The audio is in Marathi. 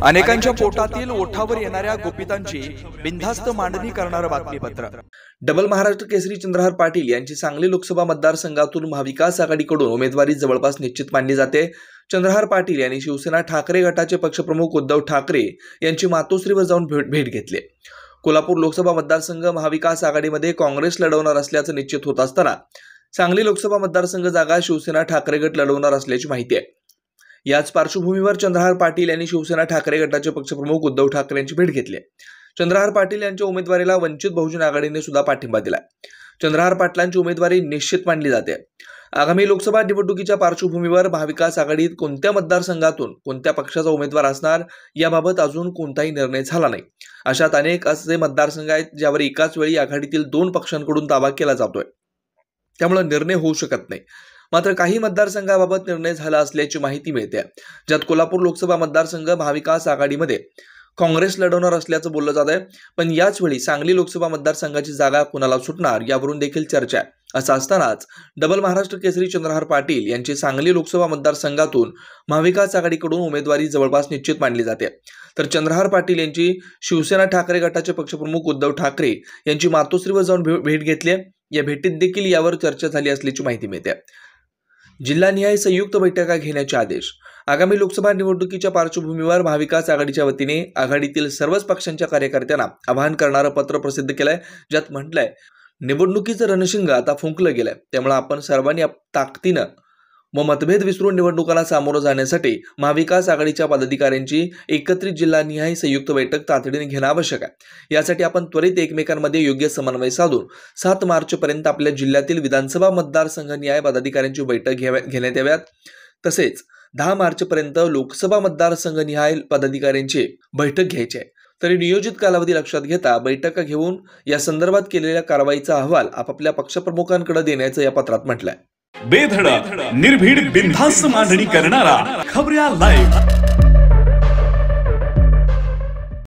अनेकांच्या पोटातील ओठावर येणाऱ्या गोपितांची बिनधास्त मांडणी करणारं बातमीपत्र। डबल महाराष्ट्र केसरी चंद्रहार पाटील यांची सांगली लोकसभा मतदारसंघातून महाविकास आघाडीकडून उमेदवारी जवळपास निश्चित मानली जाते। चंद्रहार पाटील यांनी शिवसेना ठाकरे गटाचे पक्षप्रमुख उद्धव ठाकरे यांची मातोश्रीवर जाऊन भेट घेतली। कोल्हापूर लोकसभा मतदारसंघ महाविकास आघाडीमध्ये काँग्रेस लढवणार असल्याचं निश्चित होत असताना सांगली लोकसभा मतदारसंघ जागा शिवसेना ठाकरे गट लढवणार असल्याची माहिती आहे। याच पार्श्वभूमीवर चंद्रहार पाटील यांनी शिवसेना ठाकरे गटाचे पक्षप्रमुख उद्धव ठाकरे यांची भेट घेतली। चंद्रहार पाटील यांच्या उमेदवारीला वंचित बहुजन आघाडीने सुद्धा पाठिंबा दिला। चंद्रहार पाटलांची उमेदवारी निश्चित मानली जाते। आगामी लोकसभा निवडणुकीच्या पार्श्वभूमीवर महाविकास आघाडीत कोणत्या मतदारसंघातून कोणत्या पक्षाचा उमेदवार असणार याबाबत अजून कोणताही निर्णय झाला नाही। अशात अनेक असे मतदारसंघ आहेत ज्यावर एकाच वेळी आघाडीतील 2 पक्षांकडून दावा केला जातोय, त्यामुळे निर्णय होऊ शकत नाही। मात्र काही मतदारसंघाबाबत निर्णय झाला असल्याची माहिती मिळते, ज्यात कोल्हापूर लोकसभा मतदारसंघ महाविकास आघाडीमध्ये काँग्रेस लढवणार असल्याचं बोललं जात आहे। पण याच वेळी सांगली लोकसभा मतदारसंघाची जागा कोणाला सुटणार यावरून देखील चर्चा आहे। असं असतानाच डबल महाराष्ट्र केसरी चंद्रहार पाटील यांची सांगली लोकसभा मतदारसंघातून महाविकास आघाडीकडून उमेदवारी जवळपास निश्चित मानली जाते। तर चंद्रहार पाटील यांची शिवसेना ठाकरे गटाचे पक्षप्रमुख उद्धव ठाकरे यांची मातोश्रीवर जाऊन भेट घेतली। या भेटीत देखील यावर चर्चा झाली असल्याची माहिती मिळते। जिल्हानिहाय संयुक्त बैठका घेण्याचे आदेश। आगामी लोकसभा निवडणुकीच्या पार्श्वभूमीवर महाविकास आघाडीच्या वतीने आघाडीतील सर्वच पक्षांच्या कार्यकर्त्यांना आवाहन करणारं पत्र प्रसिद्ध केलंय, ज्यात म्हटलंय निवडणुकीचं रणशिंग आता फुंकलं गेलंय, त्यामुळे आपण सर्वांनी ताकदीनं व मतभेद विसरून निवडणुकांना सामोरं जाण्यासाठी महाविकास आघाडीच्या पदाधिकाऱ्यांची एकत्रित जिल्हानिहाय संयुक्त बैठक तातडीने घेणं आवश्यक आहे। यासाठी आपण त्वरित एकमेकांमध्ये योग्य समन्वय साधून 7 मार्चपर्यंत आपल्या जिल्ह्यातील विधानसभा मतदारसंघनिहाय पदाधिकाऱ्यांची बैठक घेण्यात याव्यात। तसेच 10 मार्चपर्यंत लोकसभा मतदारसंघनिहाय पदाधिकाऱ्यांची बैठक घ्यायची आहे। तरी नियोजित कालावधी लक्षात घेता बैठका घेऊन या संदर्भात केलेल्या कारवाईचा अहवाल आपापल्या पक्षप्रमुखांकडे देण्याचं या पत्रात म्हटलंय। बेधडक निर्भीड बिनधास्त मांडणी करणारा खबऱ्या लाईव्ह।